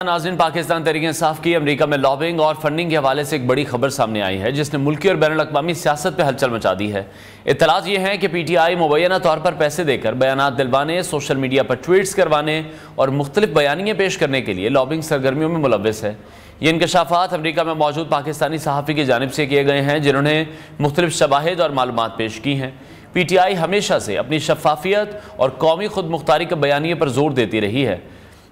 नाज़रीन, पाकिस्तान तहरीक इंसाफ की अमेरिका में लॉबिंग और फंडिंग के हवाले से एक बड़ी खबर सामने आई है जिसने मुल्की और बैनुल अक़वामी सियासत पर हलचल मचा दी है। इत्तलात ये हैं कि पीटीआई मुबैना तौर पर पैसे देकर बयानात दिलवाने, सोशल मीडिया पर ट्वीट्स करवाने और मुख्तलिफ बयानियाँ पेश करने के लिए लॉबिंग सरगर्मियों में मुलव्वस है। ये इंकशाफात अमेरिका में मौजूद पाकिस्तानी सहाफ़ी की जानिब से किए गए हैं जिन्होंने मुख्तलिफ शवाहिद और मालूमात पेश की हैं। पीटीआई हमेशा से अपनी शफाफियत और कौमी खुद मुख्तारी के बयानिए पर जोर देती रही है।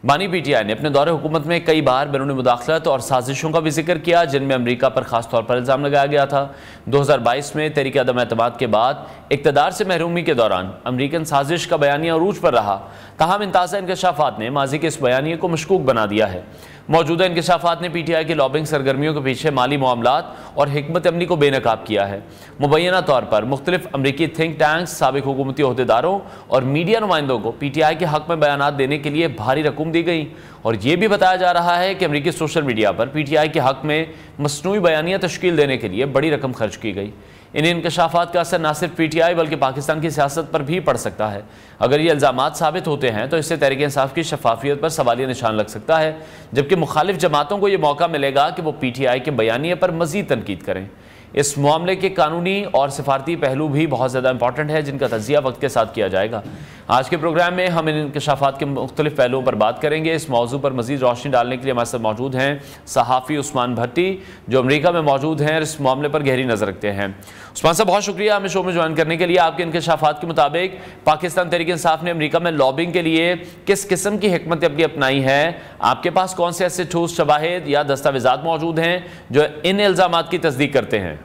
बानी पीटीआई ने अपने दौरे हुकूमत में कई बार बैरूनी मुदाखलत और साजिशों का भी जिक्र किया जिनमें अमेरिका पर खास तौर पर इल्ज़ाम लगाया गया था। 2022 में तहरीक अदम एतमाद के बाद इक़्तिदार से महरूमी के दौरान अमरीकन साजिश का बयानिया अरूज पर रहा। ताहम इन ताज़ा इंकशाफात ने माजी के इस बयानिए को मशकूक बना दिया है। मौजूदा इंकशाफात ने पीटीआई की लॉबिंग सरगर्मियों के पीछे माली मामलात और हिकमत अमली को बेनकाब किया है। मुबैना तौर पर मुख्तलिफ अमरीकी थिंक टैंक्स, साबिक हुकूमती ओहदेदारों और मीडिया नुमाइंदों को पीटीआई के हक में बयानात देने के लिए भारी रकूम दी गई और ये भी बताया जा रहा है कि अमरीकी सोशल मीडिया पर पीटीआई के हक में मसनूई बयानियाँ तश्कील देने के लिए बड़ी रकम खर्च की गई। इन इंकशाफात का असर न सिर्फ पीटीआई बल्कि पाकिस्तान की सियासत पर भी पड़ सकता है। अगर ये इल्ज़ामात साबित होते हैं तो इससे तहरीक इंसाफ की शफाफियत पर सवालिया निशान लग सकता है, जबकि मुखालिफ जमातों को ये मौका मिलेगा कि वो पीटीआई के बयानिए पर मज़ीद तनकीद करें। इस मामले के कानूनी और सिफारती पहलू भी बहुत ज़्यादा इंपॉर्टेंट है जिनका तजिया वक्त के साथ किया जाएगा। आज के प्रोग्राम में हम इन इंकशाफात के मुख्तलिफ पहलुओं पर बात करेंगे। इस मौजू पर मज़ीद रोशनी डालने के लिए हमारे साथ मौजूद हैं सहाफ़ी उस्मान भट्टी जो अमेरिका में मौजूद हैं और इस मामले पर गहरी नज़र रखते हैं। उस्मान साहब, बहुत शुक्रिया हमें शो में ज्वाइन करने के लिए। आपके इंकशाफात के मुताबिक पाकिस्तान तहरीक इंसाफ ने अमेरिका में लॉबिंग के लिए किस किस्म की हिकमत अमली अपनाई है? आपके पास कौन से ऐसे ठोस शवाहिद या दस्तावेज़ात मौजूद हैं जो इन इल्ज़ामात की तस्दीक करते हैं?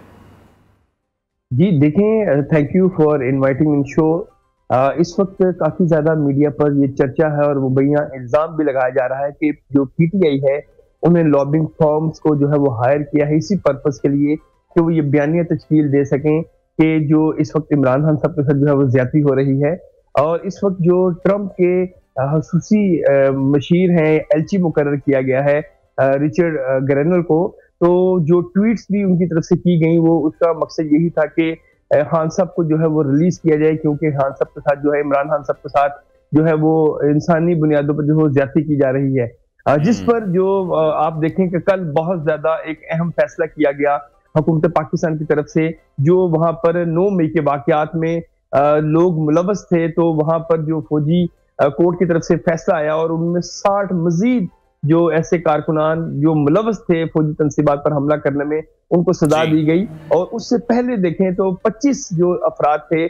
जी देखें, thank you for inviting in show. इस वक्त काफ़ी ज़्यादा मीडिया पर ये चर्चा है और मुबैना इल्ज़ाम भी लगाया जा रहा है कि जो पीटीआई है उन्हें लॉबिंग फर्म्स को जो है वो हायर किया है इसी पर्पस के लिए कि वो ये बयानिया तश्कील दे सकें कि जो इस वक्त इमरान खान साहब के साथ जो है वो ज्यादती हो रही है। और इस वक्त जो ट्रंप के खसूसी मशीर हैं, एलची मुकर्रर किया गया है रिचर्ड ग्रेनल को, तो जो ट्वीट्स भी उनकी तरफ से की गई वो उसका मकसद यही था कि खान साहब को जो है वो रिलीज किया जाए, क्योंकि खान साहब के साथ जो है इमरान खान साहब के साथ जो है वो इंसानी बुनियादों पर जो है ज्यादती की जा रही है। जिस पर जो आप देखें कि कल बहुत ज्यादा एक अहम फैसला किया गया हुकूमत पाकिस्तान की तरफ से, जो वहां पर 9 मई के वाकयात में लोग मुलव्वस थे, तो वहां पर जो फौजी कोर्ट की तरफ से फैसला आया और उनमें 60 मजीद जो ऐसे कारकुनान जो मुलव्वस थे फौजी तंसीबात पर हमला करने में, उनको सजा दी गई। और उससे पहले देखें तो 25 जो अफराद थे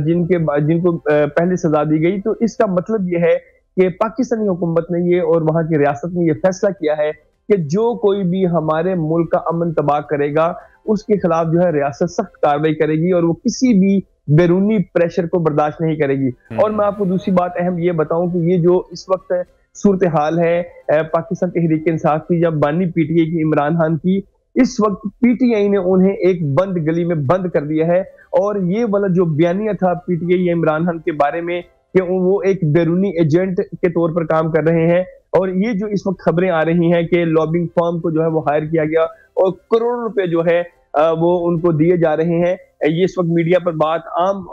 जिनको पहले सजा दी गई। तो इसका मतलब यह है कि पाकिस्तानी हुकूमत ने ये और वहां की रियासत ने ये फैसला किया है कि जो कोई भी हमारे मुल्क का अमन तबाह करेगा उसके खिलाफ जो है रियासत सख्त कार्रवाई करेगी और वो किसी भी बैरूनी प्रेशर को बर्दाश्त नहीं करेगी। और मैं आपको दूसरी बात अहम ये बताऊं कि ये जो इस वक्त सूरत हाल है पाकिस्तान तहरीक इंसाफ की, जब बानी पीटीआई की इमरान खान की, इस वक्त पीटीआई ने उन्हें एक बंद गली में बंद कर दिया है। और ये वाला जो बयानिया था पीटीआई या इमरान खान के बारे में कि वो एक बैरूनी एजेंट के तौर पर काम कर रहे हैं, और ये जो इस वक्त खबरें आ रही हैं कि लॉबिंग फर्म को जो है वो हायर किया गया और करोड़ों रुपए जो है वो उनको दिए जा रहे हैं, ये इस वक्त मीडिया पर बात आम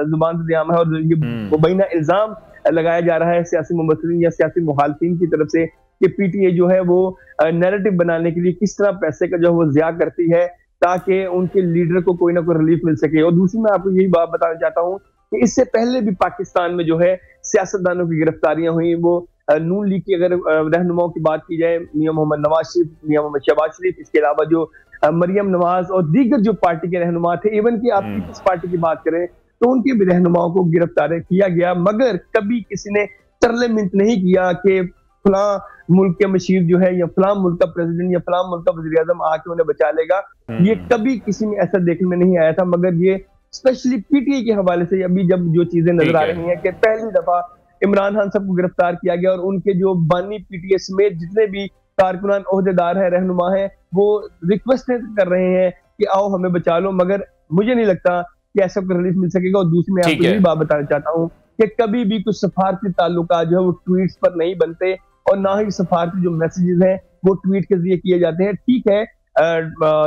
जुबान से आम है। और ये मुबैना इल्जाम लगाया जा रहा है सियासी मुमस्सिलीन या सियासी मुखालिफिन की तरफ से कि पीटीआई जो है वो नैरेटिव बनाने के लिए किस तरह पैसे का जो है वो ज़िया करती है ताकि उनके लीडर को कोई ना कोई रिलीफ मिल सके। और दूसरी मैं आपको यही बात बताना चाहता हूँ कि इससे पहले भी पाकिस्तान में जो है सियासतदानों की गिरफ्तारियां हुई। वो नून लीग की अगर रहनुमाओं की बात की जाए, मियां मोहम्मद नवाज शरीफ, मियां मोहम्मद शहबाज शरीफ, इसके अलावा जो मरियम नवाज और दीगर जो पार्टी के रहनुमा थे, इवन की आप पीपल्स पार्टी की बात करें तो उनके भी रहनुमाओं को गिरफ्तार किया गया, मगर कभी किसी ने तरले मिन्त नहीं किया कि फलां मुल्क के मशीर जो है या फलां मुल्क का प्रेसिडेंट या फलां मुल्क का वज़ीर आज़म आके उन्हें बचा लेगा। ये कभी किसी में ऐसा देखने में नहीं आया था, मगर ये स्पेशली पीटीआई के हवाले से अभी जब जो चीजें नजर आ रही हैं कि पहली दफा इमरान खान साहब को गिरफ्तार किया गया और उनके जो बानी पीटीआई समेत जितने भी कारकुनान ओहदेदार है, रहनुमा है, वो रिक्वेस्ट कर रहे हैं कि आओ हमें बचा लो, मगर मुझे नहीं लगता कि ऐसा कोई रिलीफ मिल सकेगा। और दूसरी मैं आपको यही बात बताना चाहता हूँ कि कभी भी कुछ सफारती ताल्लुकात जो है वो ट्वीट्स पर नहीं बनते और ना ही सफारती जो मैसेजेस हैं वो ट्वीट के जरिए किए जाते हैं। ठीक है,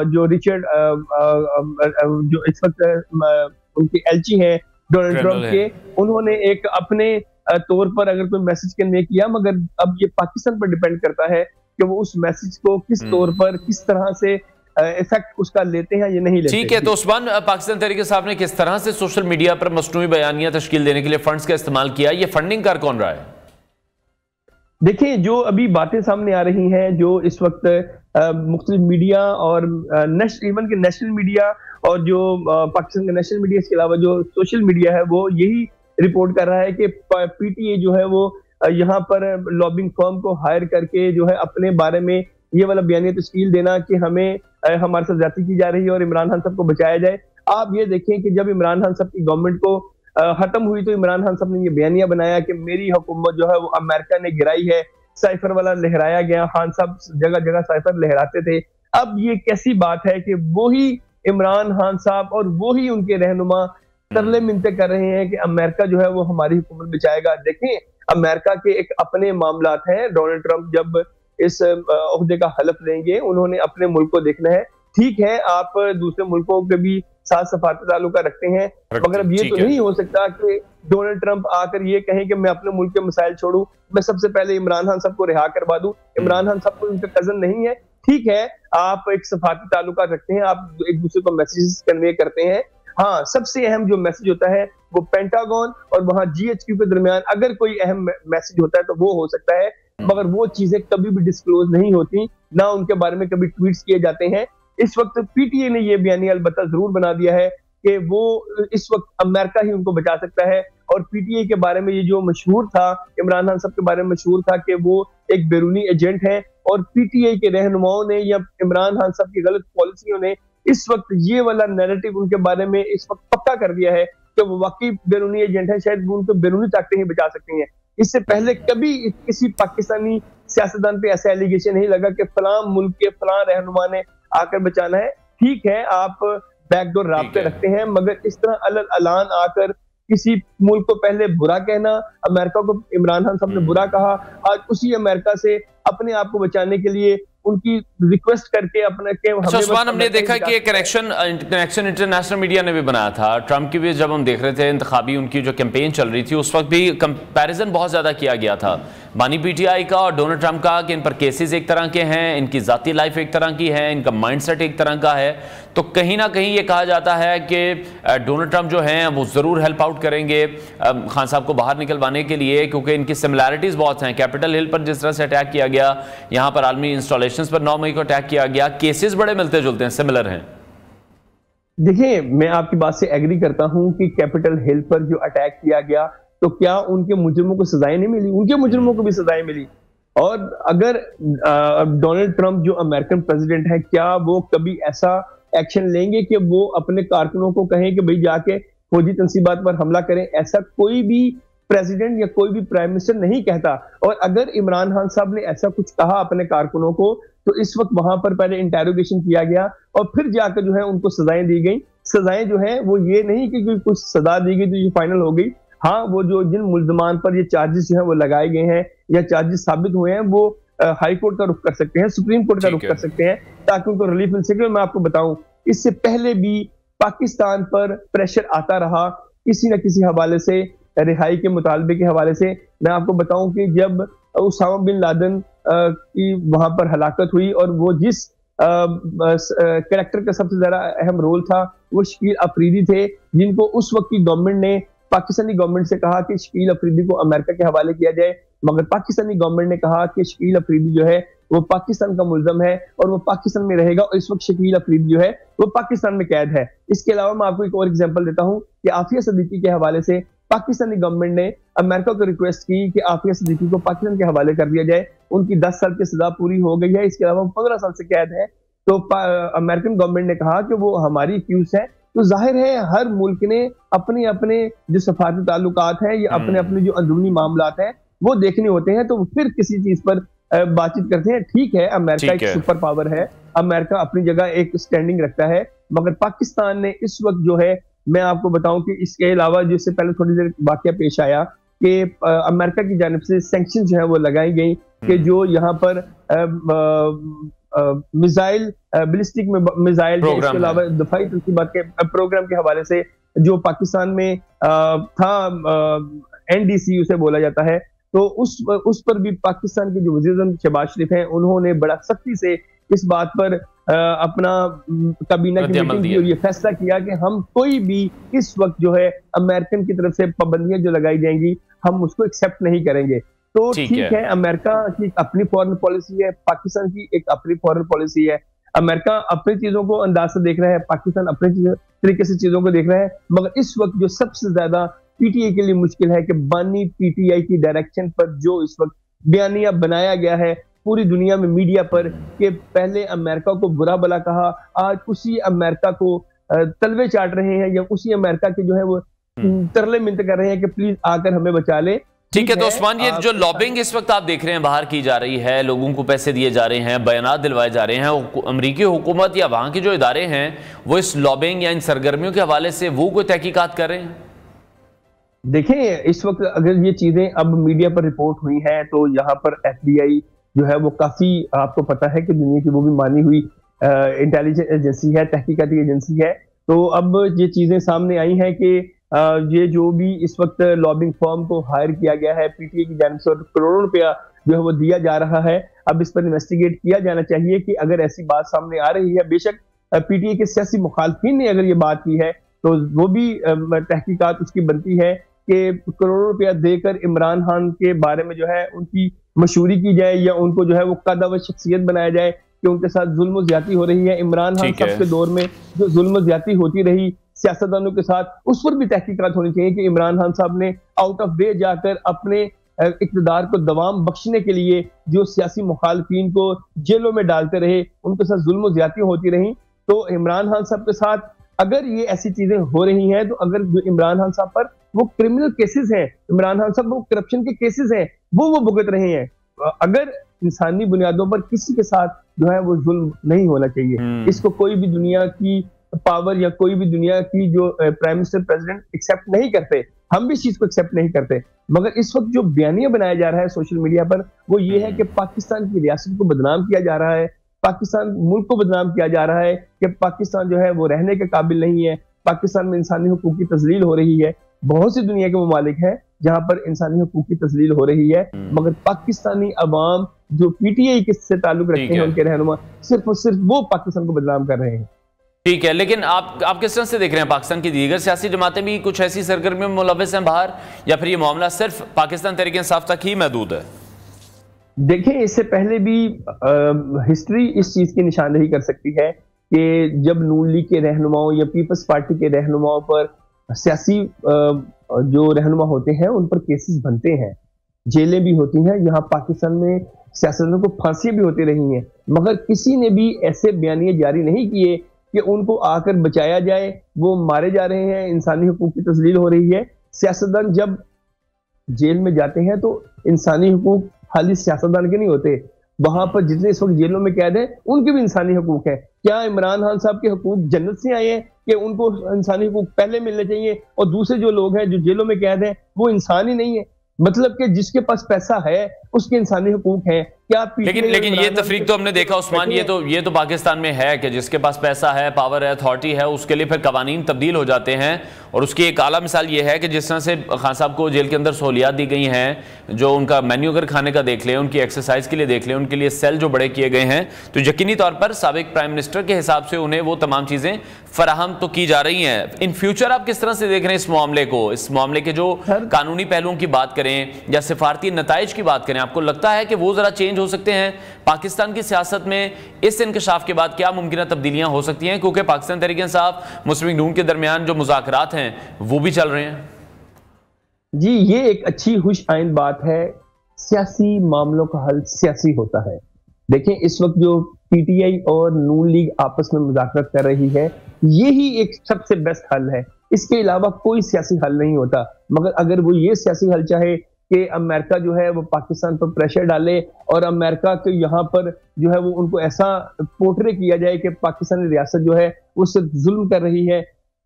जो रिचर्ड जो इस वक्त उनके एलची हैं डोनाल्ड ट्रंप के, उन्होंने एक अपने तौर पर अगर कोई मैसेज कन्वे किया, मगर अब ये पाकिस्तान पर डिपेंड करता है कि वो उस मैसेज को किस तौर पर, किस तरह से इफेक्ट उसका लेते हैं या नहीं लेते। ठीक है, तो उस्मान, पाकिस्तान तहरीक साहब ने किस तरह से सोशल मीडिया पर मसनूई बयानियां तश्कील देने के लिए फंड्स का इस्तेमाल किया, ये फंडिंग कर कौन रहा है? देखिए, जो अभी बातें सामने आ रही हैं, जो इस वक्त मुख्तलिफ मीडिया और इवन के नेशनल मीडिया और जो पाकिस्तान का नेशनल मीडिया, इसके अलावा जो सोशल मीडिया है, वो यही रिपोर्ट कर रहा है कि पीटीए जो है वो यहाँ पर लॉबिंग फर्म को हायर करके जो है अपने बारे में ये वाला बयानिया तश्कील देना कि हमें हमारे साथ ज्यादती की जा रही है और इमरान खान साहब को बचाया जाए। आप ये देखें कि जब इमरान खान साहब की गवर्नमेंट को खत्म हुई तो इमरान खान साहब ने ये बयानिया बनाया कि मेरी हुकूमत जो है वो अमेरिका ने गिराई है, साइफर वाला लहराया गया, खान साहब जगह जगह साइफर लहराते थे। अब ये कैसी बात है कि वही इमरान खान साहब और वही उनके रहनुमा तरले मिनते कर रहे हैं कि अमेरिका जो है वो हमारी हुकूमत बचाएगा। देखें, अमेरिका के एक अपने मामलात हैं। डोनाल्ड ट्रंप जब इस ओहदे का हलफ लेंगे, उन्होंने अपने मुल्क को देखना है। ठीक है, आप दूसरे मुल्कों के भी साथ सफारती ताल्लुका रखते हैं, मगर अब ये तो नहीं हो सकता कि डोनाल्ड ट्रंप आकर ये कहें कि मैं अपने मुल्क के मसाइल छोड़ूं, मैं सबसे पहले इमरान खान साहब को रिहा करवा दूं। इमरान खान साहब को उनका कजन नहीं है। ठीक है, आप एक सफारती ताल्लुका रखते हैं, आप एक दूसरे को मैसेजेस कन्वे करते हैं। हाँ, सबसे अहम जो मैसेज होता है वो पेंटागन और वहां जीएचक्यू के दरमियान अगर कोई अहम मैसेज होता है तो वो हो सकता है, मगर वो चीजें कभी भी डिस्क्लोज नहीं होती, ना उनके बारे में कभी ट्वीट्स किए जाते हैं। इस वक्त पीटीए ने ये बयानिया अलबत्ता जरूर बना दिया है कि वो इस वक्त अमेरिका ही उनको बचा सकता है। और पीटीए के बारे में ये जो मशहूर था, इमरान खान साहब के बारे में मशहूर था कि वो एक बैरूनी एजेंट है, और पीटीए के रहनुमाओं ने या इमरान खान साहब की गलत पॉलिसियों ने इस वक्त ये वाला नैरेटिव उनके बारे में इस वक्त पक्का कर दिया है कि वो वाकई बैरूनी एजेंट है। शायद वो उनको बैरूनी ताकतें ही बचा सकती हैं। इससे पहले कभी किसी पाकिस्तानी सियासतदान पे ऐसा एलिगेशन नहीं लगा कि फलां मुल्क के फलां रहनुमा ने आकर बचाना है। ठीक है, आप बैकडोर राब्ते रखते हैं, मगर इस तरह अलग अलान आकर किसी मुल्क को पहले बुरा कहना, अमेरिका को इमरान खान साहब ने बुरा कहा, आज उसी अमेरिका से अपने आप को बचाने के लिए उनकी रिक्वेस्ट करके अपने के उस्मान, हमने देखा कि कनेक्शन इंटरनेशनल मीडिया ने भी बनाया था ट्रंप की भी, जब हम देख रहे थे इंतखाबी उनकी जो कैंपेन चल रही थी उस वक्त भी कंपैरिजन बहुत ज्यादा किया गया था बानी पीटीआई का और डोनाल्ड ट्रंप का, कि इन पर केसेस एक तरह के हैं, इनकी जाती लाइफ एक तरह की है, इनका माइंडसेट एक तरह का है। तो कहीं ना कहीं ये कहा जाता है कि डोनाल्ड ट्रंप जो हैं वो ज़रूर हेल्प आउट करेंगे खान साहब को बाहर निकलवाने के लिए, क्योंकि इनकी सिमिलैरिटीज़ बहुत हैं। कैपिटल हिल पर जिस तरह से अटैक किया गया, यहाँ पर आलमी इंस्टॉलेशंस पर 9 मई को अटैक किया गया, केसेस बड़े मिलते जुलते हैं, सिमिलर हैं। देखिए, मैं आपकी बात से एग्री करता हूं कि कैपिटल हिल पर जो अटैक किया गया, तो क्या उनके मुजरिमों को सजाएं नहीं मिली? उनके मुजरिमों को भी सजाएं मिली। और अगर डोनाल्ड ट्रंप जो अमेरिकन प्रेसिडेंट है, क्या वो कभी ऐसा एक्शन लेंगे कि वो अपने कारकुनों को कहें कि भाई जाके फौजी तंसीबात पर हमला करें? ऐसा कोई भी प्रेसिडेंट या कोई भी प्राइम मिनिस्टर नहीं कहता। और अगर इमरान खान साहब ने ऐसा कुछ कहा अपने कारकुनों को, तो इस वक्त वहां पर पहले इंटेरोगेशन किया गया और फिर जाकर जो है उनको सजाएं दी गई। सजाएं जो है वो ये नहीं कि कुछ सजा दी गई तो ये फाइनल हो गई। हाँ, वो जो जिन मुल्जमान पर ये चार्जेस जो है वो लगाए गए हैं या चार्जेस साबित हुए हैं, वो हाई कोर्ट का रुख कर सकते हैं, सुप्रीम कोर्ट का रुख कर सकते हैं, ताकि उनको रिलीफ मिल सके। मैं आपको बताऊं, इससे पहले भी पाकिस्तान पर प्रेशर आता रहा किसी न किसी हवाले से, रिहाई के मुतालबे के हवाले से। मैं आपको बताऊं कि जब उसामा बिन लादेन की वहां पर हलाकत हुई और वो जिस कैरेक्टर का सबसे ज्यादा अहम रोल था वो शकील अफरीदी थे, जिनको उस वक्त की गवर्नमेंट ने, पाकिस्तानी गवर्नमेंट से कहा कि शकील अफरीदी को अमेरिका के हवाले किया जाए, मगर पाकिस्तानी गवर्नमेंट ने कहा कि शकील अफरीदी जो है वो पाकिस्तान का मुल्ज़म है और वो पाकिस्तान में रहेगा, और इस वक्त शकील अफरीदी जो है वो पाकिस्तान में कैद है। इसके अलावा मैं आपको एक और एग्जांपल देता हूं कि आफिया सदीकी के हवाले से पाकिस्तानी गवर्नमेंट ने अमेरिका को रिक्वेस्ट की कि आफिया सदीकी को पाकिस्तान के हवाले कर दिया जाए। उनकी 10 साल की सजा पूरी हो गई है, इसके अलावा 15 साल से कैद है। तो अमेरिकन गवर्नमेंट ने कहा कि वो हमारी एक्यूज है। तो जाहिर है हर मुल्क ने अपने अपने जो सफारती ताल्लुकात हैं या अपने अपने जो अंदरूनी मामलात हैं वो देखने होते हैं, तो फिर किसी चीज पर बातचीत करते हैं। ठीक है, अमेरिका एक सुपर पावर है, अमेरिका अपनी जगह एक स्टैंडिंग रखता है, मगर पाकिस्तान ने इस वक्त जो है, मैं आपको बताऊं कि इसके अलावा जिससे पहले थोड़ी देर वाकया पेश आया कि अमेरिका की जानिब से सैंक्शन जो है वो लगाई गई कि जो यहाँ पर मिसाइल, बैलिस्टिक मिसाइल, इसके अलावा दफाई तनसीबात के प्रोग्राम के हवाले से जो पाकिस्तान में था, NDC उसे बोला जाता है, तो उस पर भी पाकिस्तान के जो वज़ीर-ए-आज़म शहबाज शरीफ हैं, उन्होंने बड़ा सख्ती से इस बात पर अपना काबीना की मीटिंग की और ये फैसला किया कि हम कोई भी इस वक्त जो है अमेरिकन की तरफ से पाबंदियां जो लगाई जाएंगी, हम उसको एक्सेप्ट नहीं करेंगे। तो ठीक है, अमेरिका की अपनी फॉरेन पॉलिसी है, पाकिस्तान की एक अपनी फॉरेन पॉलिसी है। अमेरिका अपनी चीजों को अंदाज से देख रहा है, पाकिस्तान अपने तरीके से चीजों को देख रहा है। मगर इस वक्त जो सबसे ज्यादा PTI के लिए मुश्किल है कि बानी PTI की डायरेक्शन पर जो इस वक्त बयानिया बनाया गया है पूरी दुनिया में मीडिया पर, कि पहले अमेरिका को बुरा भला कहा, आज उसी अमेरिका को तलवे चाट रहे हैं, या उसी अमेरिका के जो है वो तरले मिन्नत कर रहे हैं कि प्लीज आकर हमें बचा ले। ठीक है, तो उस्मान, ये जो लॉबिंग इस वक्त आप देख रहे हैं बाहर की जा रही है, लोगों को पैसे दिए जा रहे हैं, बयानात दिलवाए जा रहे हैं, अमरीकी हुकूमत या वहां के जो इदारे हैं वो इस लॉबिंग या इन सरगर्मियों के हवाले से वो कोई तहकीकात कर रहे हैं? देखें, इस वक्त अगर ये चीजें अब मीडिया पर रिपोर्ट हुई हैं तो यहाँ पर FBI जो है वो काफी, आपको पता है कि दुनिया की वो भी मानी हुई इंटेलिजेंस एजेंसी है, तहकीकाती एजेंसी है। तो अब ये चीजें सामने आई हैं कि ये जो भी इस वक्त लॉबिंग फर्म को हायर किया गया है PTI की जानिब से, करोड़ों रुपया जो है वो दिया जा रहा है। अब इस पर इन्वेस्टिगेट किया जाना चाहिए कि अगर ऐसी बात सामने आ रही है, बेशक PTI के सियासी मुखालफिन ने अगर ये बात की है तो वो भी तहकीकात उसकी बनती है कि करोड़ों रुपया देकर इमरान खान के बारे में जो है उनकी मशहूरी की जाए, या उनको जो है वो कदावर शख्सियत बनाया जाए कि उनके साथ जुल्म ज्यादती हो रही है। इमरान खान साहब के दौर में जो जुल्म ज्यादती होती रही सियासतदानों के साथ, उस पर भी तहकीकात होनी चाहिए कि इमरान खान साहब ने आउट ऑफ वे जाकर अपने इक़्तिदार को दवाम बख्शने के लिए जो सियासी मुखालफिन को जेलों में डालते रहे, उनके साथ जुल्म ज्यादती होती रही। तो इमरान खान साहब के साथ अगर ये ऐसी चीजें हो रही हैं, तो अगर जो इमरान खान साहब पर वो क्रिमिनल केसेस हैं, इमरान खान साहब वो करप्शन के केसेस हैं, वो भुगत रहे हैं, अगर इंसानी बुनियादों पर किसी के साथ जो है वो जुल्म नहीं होना चाहिए। इसको कोई भी दुनिया की पावर या कोई भी दुनिया की जो प्राइम मिनिस्टर प्रेसिडेंट एक्सेप्ट नहीं करते, हम भी इस चीज को एक्सेप्ट नहीं करते। मगर इस वक्त जो बयानिया बनाया जा रहा है सोशल मीडिया पर, वो ये है कि पाकिस्तान की रियासत को बदनाम किया जा रहा है, पाकिस्तान मुल्क को बदनाम किया जा रहा है कि पाकिस्तान जो है वो रहने के काबिल नहीं है, पाकिस्तान में इंसानी हुकूक की तजलील हो रही है। बहुत सी दुनिया के ममालिक हैं जहां पर इंसानी हुकूक की तजलील हो रही है, मगर पाकिस्तानी अवाम जो PTI से ताल्लुक रखते हैं, उनके रहनुमा सिर्फ और सिर्फ वो पाकिस्तान को बदनाम कर रहे हैं। ठीक है, लेकिन आप किस तरह से देख रहे हैं, पाकिस्तान की दीगर सियासी जमातें भी कुछ ऐसी सरगर्मियों में मुलव्वस हैं बाहर, या फिर ये मामला सिर्फ पाकिस्तान तहरीक-ए-इंसाफ तक ही महदूद है? देखें, इससे पहले भी हिस्ट्री इस चीज की निशानदेही कर सकती है कि जब नून लीग के रहनुमाओं या पीपल्स पार्टी के रहनुमाओं पर सियासी जो रहनुमा होते हैं उन पर केसेस बनते हैं, जेलें भी होती हैं। यहाँ पाकिस्तान में सियासतदानों को फांसियां भी होती रही हैं, मगर किसी ने भी ऐसे बयानिए जारी नहीं किए कि उनको आकर बचाया जाए। वो मारे जा रहे हैं, इंसानी हुकूक की तजलील हो रही है। सियासतदान जब जेल में जाते हैं तो इंसानी हुकूक खाली सियासतदान के नहीं होते, वहां पर जितने इस वक्त जेलों में कैद हैं उनके भी इंसानी हुकूक है। क्या इमरान खान साहब के हुकूक जन्नत से आए हैं कि उनको इंसानी हुकूक पहले मिलने चाहिए, और दूसरे जो लोग हैं जो जेलों में कैद हैं वो इंसान ही नहीं है? मतलब कि जिसके पास पैसा है उसके इंसानी हुकूक हैं। क्या लेकिन ये तफरीक तो हमने देखा उस्मान, ये तो पाकिस्तान में है कि जिसके पास पैसा है, पावर है, अथॉरिटी है, उसके लिए फिर कवानीन तब्दील हो जाते हैं। और उसकी एक आला मिसाल ये है कि जिस तरह से खान साहब को जेल के अंदर सहूलियात दी गई हैं, जो उनका मेन्यू अगर खाने का देख लें, उनकी एक्सरसाइज के लिए देख लें, उनके लिए सेल जो बड़े किए गए हैं, तो यकीनी तौर पर साबिक प्राइम मिनिस्टर के हिसाब से उन्हें वो तमाम चीज़ें फराहम तो की जा रही हैं। इन फ्यूचर आप किस तरह से देख रहे हैं इस मामले को, इस मामले के जो कानूनी पहलुओं की बात करें या सिफारती नताइज की बात करें, आपको लगता है कि वो ज़रा चेंज हो सकते हैं? पाकिस्तान की सियासत में इस इंकशाफ के बाद क्या मुमकिन तब्दीलियां हो सकती हैं, क्योंकि पाकिस्तान तहरीक-ए-इंसाफ मुस्लिम लीग नून के दरमियान जो मुज़ाकरात हैं वो भी चल रहे हैं? जी, ये एक अच्छी खुश आइंद बात है। सियासी मामलों का हल सियासी होता है। देखें, इस वक्त जो PTI और नून लीग आपस में मुज़ाकरात कर रही है, यही एक सबसे बेस्ट हल है। इसके अलावा कोई सियासी हल नहीं होता। मगर अगर वो ये सियासी हल चाहे कि अमेरिका जो है वो पाकिस्तान पर प्रेशर डाले और अमेरिका के यहाँ पर जो है वो उनको ऐसा पोर्ट्रे किया जाए कि पाकिस्तानी रियासत जो है उससे जुल्म कर रही है,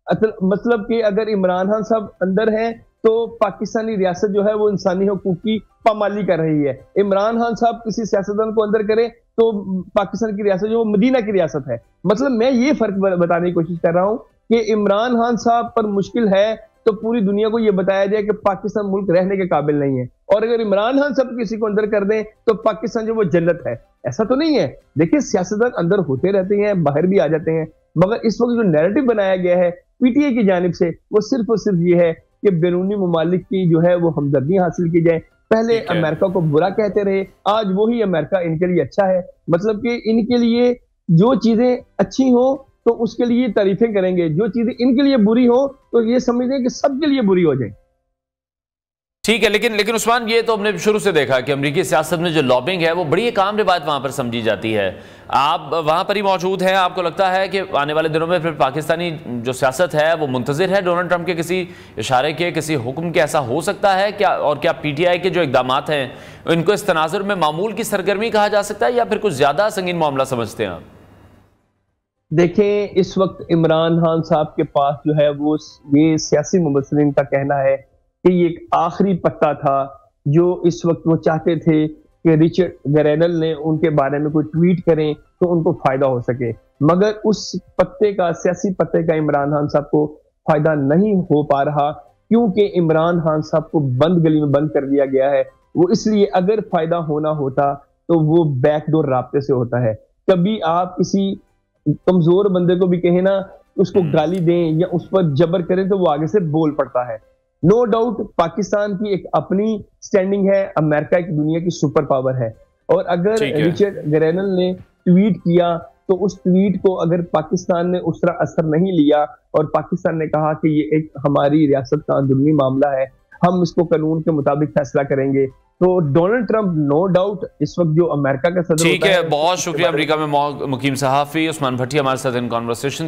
मतलब कि अगर इमरान खान साहब अंदर हैं तो पाकिस्तानी रियासत जो है वो इंसानी हुकूक की पामाली कर रही है। इमरान खान साहब किसी सियासतदान को अंदर करे तो पाकिस्तान की रियासत जो मदीना की रियासत है। मतलब मैं ये फर्क बताने की कोशिश कर रहा हूँ کہ عمران خان صاحب پر مشکل ہے تو پوری دنیا کو یہ بتایا جائے کہ پاکستان ملک رہنے کے قابل نہیں ہے، اور اگر عمران خان صاحب کسی کو اندر کر دیں تو پاکستان جو وہ جنت ہے، ایسا تو نہیں ہے۔ دیکھیں سیاستدان اندر ہوتے رہتے ہیں، باہر بھی آ جاتے ہیں، مگر اس وقت جو نیریٹو بنایا گیا ہے پی ٹی آئی کی جانب سے وہ صرف اور صرف یہ ہے کہ بیرونی ممالک کی جو ہے وہ ہمدردی حاصل کی جائے۔ پہلے امریکہ کو برا کہتے رہے، آج وہی امریکہ ان کے لیے اچھا ہے، مطلب کہ ان کے لیے جو چیزیں اچھی ہوں تو اس کے لیے تعریفیں کریں گے، جو چیزیں ان کے لیے بری ہوں تو یہ سمجھیں کہ سب کے لیے بری ہو جائیں۔ ٹھیک ہے، لیکن عثمان یہ تو ہم نے شروع سے دیکھا کہ امریکی سیاست میں جو لابنگ ہے وہ بڑی ایک عام روایت وہاں پر سمجھی جاتی ہے۔ آپ وہاں پر ہی موجود ہیں، آپ کو لگتا ہے کہ آنے والے دنوں میں پھر پاکستانی جو سیاست ہے وہ منتظر ہے ڈونلڈ ٹرمپ کے کسی اشارے کے، کسی حکم کے؟ ایسا ہو سکتا ہے کیا؟ اور کیا پی ٹی آئی کے جو اقدامات ہیں ان کو اس تناظر میں معمول کی سرگرمی کہا جا سکتا ہے یا پھر کچھ زیادہ سنگین معاملہ سمجھتے ہیں آپ؟ دیکھیں اس وقت عمران خان صاحب کے پاس جو ہے وہ یہ سیاسی مبصرین کا کہنا ہے کہ یہ ایک آخری پتا تھا جو اس وقت وہ چاہتے تھے کہ رچرڈ گرینل نے ان کے بارے میں کوئی ٹویٹ کریں تو ان کو فائدہ ہو سکے، مگر اس پتے کا، سیاسی پتے کا عمران خان صاحب کو فائدہ نہیں ہو پا رہا، کیونکہ عمران خان صاحب کو بند گلی میں بند کر دیا گیا ہے۔ وہ اس لیے اگر فائدہ ہونا ہوتا تو وہ بیک ڈور رابطے سے ہوتا ہے۔ کبھی آپ کسی کمزور بندے کو بھی کہیں نا، اس کو گالی دیں یا اس پر جبر کریں تو وہ آگے سے بول پڑتا ہے۔ نو ڈاؤٹ پاکستان کی ایک اپنی سٹینڈنگ ہے، امریکہ ایک دنیا کی سپر پاور ہے، اور اگر رچرڈ گرینل نے ٹویٹ کیا تو اس ٹویٹ کو اگر پاکستان نے اس طرح اثر نہیں لیا اور پاکستان نے کہا کہ یہ ایک ہماری ریاست کا اندرونی معاملہ ہے، ہم اس کو قانون کے مطابق فیصلہ کریں گے، تو ڈونلڈ ٹرمپ نو ڈاؤٹ اس وقت جو امریکہ کا صدر ٹھیک ہے، بہت شکریہ۔ امریکہ میں مقیم صحافی عثمان بھٹی ہمارے ساتھ ان کانورسیشن